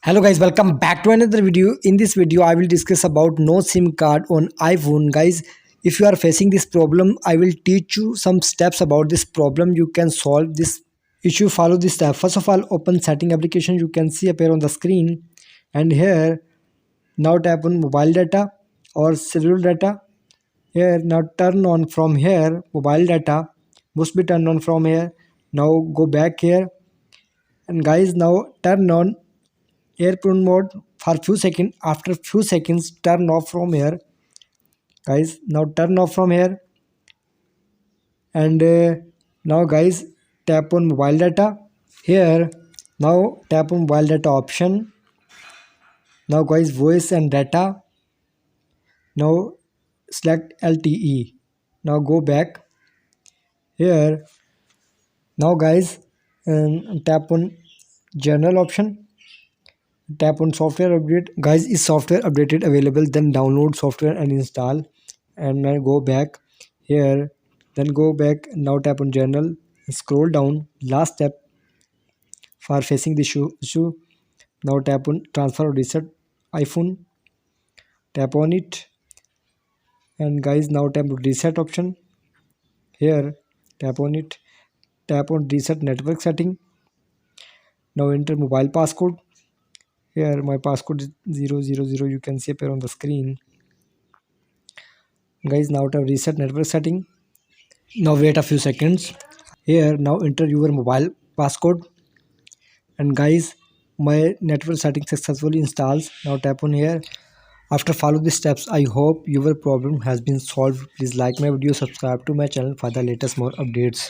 Hello guys, welcome back to another video. In this video I will discuss about no SIM card on iPhone. Guys, if you are facing this problem, I will teach you some steps about this problem. You can solve this issue. Follow this step. First of all, open setting application. You can see appear on the screen, and here now tap on mobile data or cellular data. Here now turn on from here mobile data must be turned on from here. Now go back here, and guys now turn on airplane mode for few seconds. After few seconds turn off from here. Guys now turn off from here, and now guys tap on mobile data. Here now tap on mobile data option. Now guys voice and data. Now select LTE. Now go back here. Now guys tap on general option. Tap on software update. Guys, is software updated available? Then download software and install. And now go back here. Then go back. Now tap on general. Scroll down. Last step for facing the issue. Now tap on transfer or reset iPhone. Tap on it. And guys, now tap on reset option. Here, tap on it. Tap on reset network setting. Now enter mobile passcode. Here my passcode is 000. You can see appear on the screen. Guys, now tap reset network setting. Now wait a few seconds. Here now enter your mobile passcode, and guys my network setting successfully installs. Now tap on here. After follow the steps, I hope your problem has been solved. Please like my video, subscribe to my channel for the latest more updates.